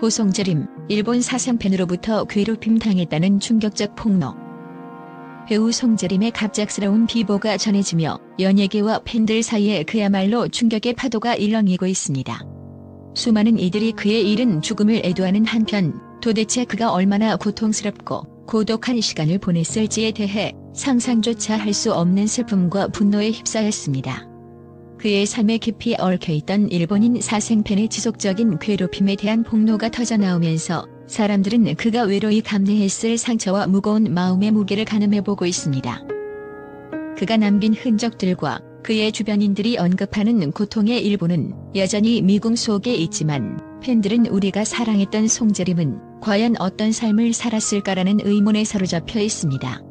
고송재림, 일본 사생팬으로부터 괴롭힘 당했다는 충격적 폭로. 배우 송재림의 갑작스러운 비보가 전해지며 연예계와 팬들 사이에 그야말로 충격의 파도가 일렁이고 있습니다. 수많은 이들이 그의 이른 죽음을 애도하는 한편 도대체 그가 얼마나 고통스럽고 고독한 시간을 보냈을지에 대해 상상조차 할 수 없는 슬픔과 분노에 휩싸였습니다. 그의 삶에 깊이 얽혀있던 일본인 사생팬의 지속적인 괴롭힘에 대한 폭로가 터져나오면서 사람들은 그가 외로이 감내했을 상처와 무거운 마음의 무게를 가늠해보고 있습니다. 그가 남긴 흔적들과 그의 주변인들이 언급하는 고통의 일부는 여전히 미궁 속에 있지만 팬들은 우리가 사랑했던 송재림은 과연 어떤 삶을 살았을까라는 의문에 사로잡혀 있습니다.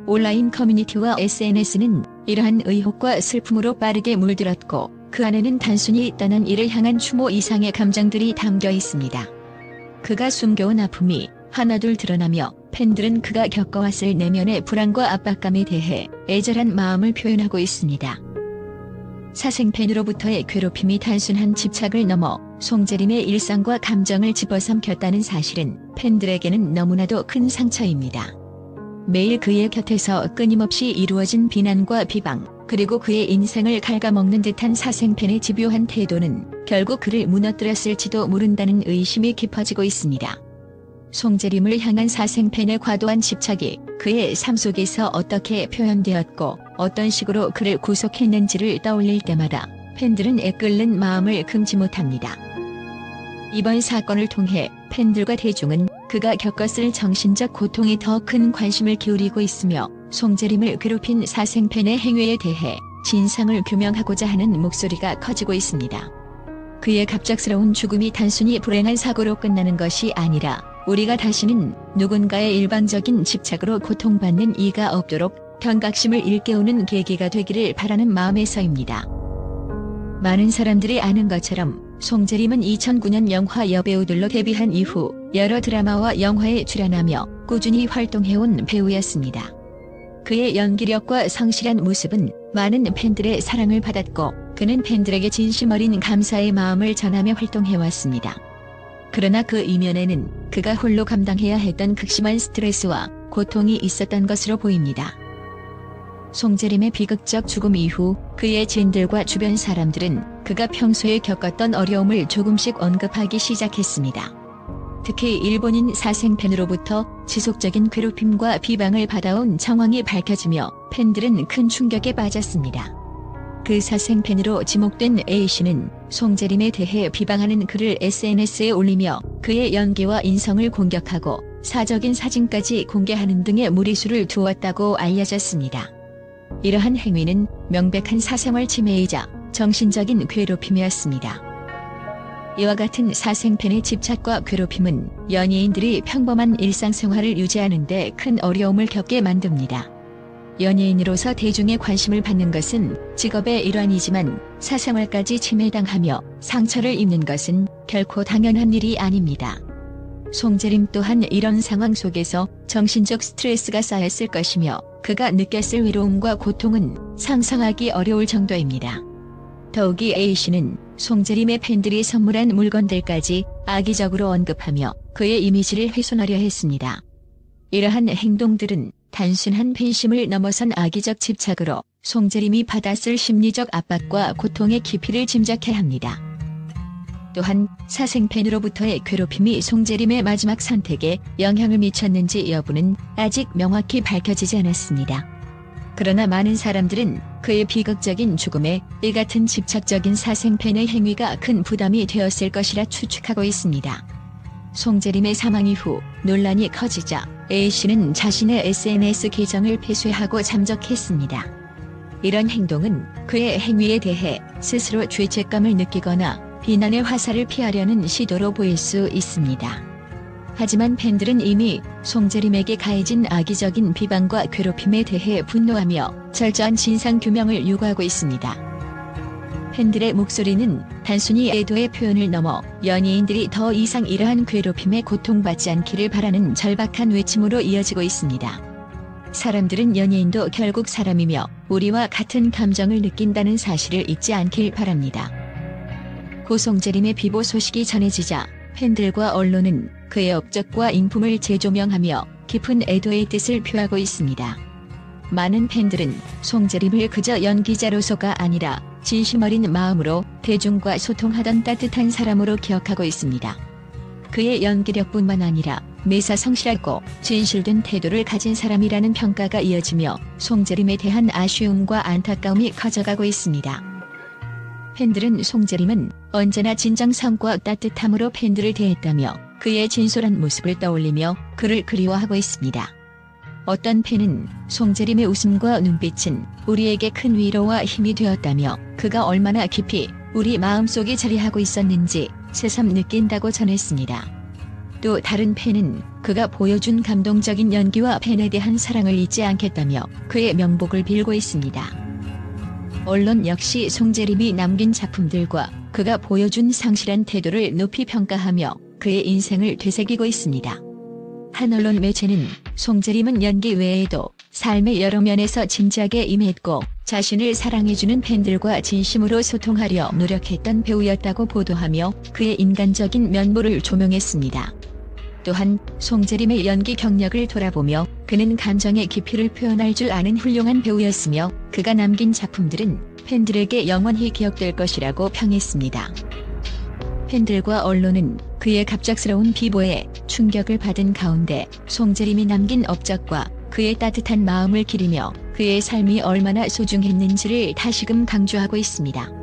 온라인 커뮤니티와 SNS는 이러한 의혹과 슬픔으로 빠르게 물들었고 그 안에는 단순히 떠난 이를 향한 추모 이상의 감정들이 담겨 있습니다. 그가 숨겨온 아픔이 하나둘 드러나며 팬들은 그가 겪어왔을 내면의 불안과 압박감에 대해 애절한 마음을 표현하고 있습니다. 사생팬으로부터의 괴롭힘이 단순한 집착을 넘어 송재림의 일상과 감정을 집어삼켰다는 사실은 팬들에게는 너무나도 큰 상처입니다. 매일 그의 곁에서 끊임없이 이루어진 비난과 비방, 그리고 그의 인생을 갉아먹는 듯한 사생팬의 집요한 태도는 결국 그를 무너뜨렸을지도 모른다는 의심이 깊어지고 있습니다. 송재림을 향한 사생팬의 과도한 집착이 그의 삶 속에서 어떻게 표현되었고 어떤 식으로 그를 구속했는지를 떠올릴 때마다 팬들은 애끓는 마음을 금치 못합니다. 이번 사건을 통해 팬들과 대중은 그가 겪었을 정신적 고통에 더 큰 관심을 기울이고 있으며 송재림을 괴롭힌 사생팬의 행위에 대해 진상을 규명하고자 하는 목소리가 커지고 있습니다. 그의 갑작스러운 죽음이 단순히 불행한 사고로 끝나는 것이 아니라 우리가 다시는 누군가의 일방적인 집착으로 고통받는 이가 없도록 경각심을 일깨우는 계기가 되기를 바라는 마음에서입니다. 많은 사람들이 아는 것처럼 송재림은 2009년 영화 여배우들로 데뷔한 이후 여러 드라마와 영화에 출연하며 꾸준히 활동해온 배우였습니다. 그의 연기력과 성실한 모습은 많은 팬들의 사랑을 받았고 그는 팬들에게 진심 어린 감사의 마음을 전하며 활동해왔습니다. 그러나 그 이면에는 그가 홀로 감당해야 했던 극심한 스트레스와 고통이 있었던 것으로 보입니다. 송재림의 비극적 죽음 이후 그의 지인들과 주변 사람들은 그가 평소에 겪었던 어려움을 조금씩 언급하기 시작했습니다. 특히 일본인 사생팬으로부터 지속적인 괴롭힘과 비방을 받아온 정황이 밝혀지며 팬들은 큰 충격에 빠졌습니다. 그 사생팬으로 지목된 A씨는 송재림에 대해 비방하는 글을 SNS에 올리며 그의 연기와 인성을 공격하고 사적인 사진까지 공개하는 등의 무리수를 두었다고 알려졌습니다. 이러한 행위는 명백한 사생활 침해이자 정신적인 괴롭힘이었습니다. 이와 같은 사생팬의 집착과 괴롭힘은 연예인들이 평범한 일상생활을 유지하는 데 큰 어려움을 겪게 만듭니다. 연예인으로서 대중의 관심을 받는 것은 직업의 일환이지만 사생활까지 침해당하며 상처를 입는 것은 결코 당연한 일이 아닙니다. 송재림 또한 이런 상황 속에서 정신적 스트레스가 쌓였을 것이며 그가 느꼈을 외로움과 고통은 상상하기 어려울 정도입니다. 더욱이 A씨는 송재림의 팬들이 선물한 물건들까지 악의적으로 언급하며 그의 이미지를 훼손하려 했습니다. 이러한 행동들은 단순한 팬심을 넘어선 악의적 집착으로 송재림이 받았을 심리적 압박과 고통의 깊이를 짐작케 합니다. 또한 사생팬으로부터의 괴롭힘이 송재림의 마지막 선택에 영향을 미쳤는지 여부는 아직 명확히 밝혀지지 않았습니다. 그러나 많은 사람들은 그의 비극적인 죽음에 이 같은 집착적인 사생팬의 행위가 큰 부담이 되었을 것이라 추측하고 있습니다. 송재림의 사망 이후 논란이 커지자 A씨는 자신의 SNS 계정을 폐쇄하고 잠적했습니다. 이런 행동은 그의 행위에 대해 스스로 죄책감을 느끼거나 비난의 화살을 피하려는 시도로 보일 수 있습니다. 하지만 팬들은 이미 송재림에게 가해진 악의적인 비방과 괴롭힘에 대해 분노하며 철저한 진상 규명을 요구하고 있습니다. 팬들의 목소리는 단순히 애도의 표현을 넘어 연예인들이 더 이상 이러한 괴롭힘에 고통받지 않기를 바라는 절박한 외침으로 이어지고 있습니다. 사람들은 연예인도 결국 사람이며 우리와 같은 감정을 느낀다는 사실을 잊지 않길 바랍니다. 고송재림의 비보 소식이 전해지자 팬들과 언론은 그의 업적과 인품을 재조명하며 깊은 애도의 뜻을 표하고 있습니다. 많은 팬들은 송재림을 그저 연기자로서가 아니라 진심 어린 마음으로 대중과 소통하던 따뜻한 사람으로 기억하고 있습니다. 그의 연기력뿐만 아니라 매사 성실하고 진실된 태도를 가진 사람이라는 평가가 이어지며 송재림에 대한 아쉬움과 안타까움이 커져가고 있습니다. 팬들은 송재림은 언제나 진정성과 따뜻함으로 팬들을 대했다며 그의 진솔한 모습을 떠올리며 그를 그리워하고 있습니다. 어떤 팬은 송재림의 웃음과 눈빛은 우리에게 큰 위로와 힘이 되었다며 그가 얼마나 깊이 우리 마음속에 자리하고 있었는지 새삼 느낀다고 전했습니다. 또 다른 팬은 그가 보여준 감동적인 연기와 팬에 대한 사랑을 잊지 않겠다며 그의 명복을 빌고 있습니다. 언론 역시 송재림이 남긴 작품들과 그가 보여준 상실한 태도를 높이 평가하며 그의 인생을 되새기고 있습니다. 한 언론 매체는 송재림은 연기 외에도 삶의 여러 면에서 진지하게 임했고 자신을 사랑해주는 팬들과 진심으로 소통하려 노력했던 배우였다고 보도하며 그의 인간적인 면모를 조명했습니다. 또한 송재림의 연기 경력을 돌아보며 그는 감정의 깊이를 표현할 줄 아는 훌륭한 배우였으며 그가 남긴 작품들은 팬들에게 영원히 기억될 것이라고 평했습니다. 팬들과 언론은 그의 갑작스러운 비보에 충격을 받은 가운데 송재림이 남긴 업적과 그의 따뜻한 마음을 기리며 그의 삶이 얼마나 소중했는지를 다시금 강조하고 있습니다.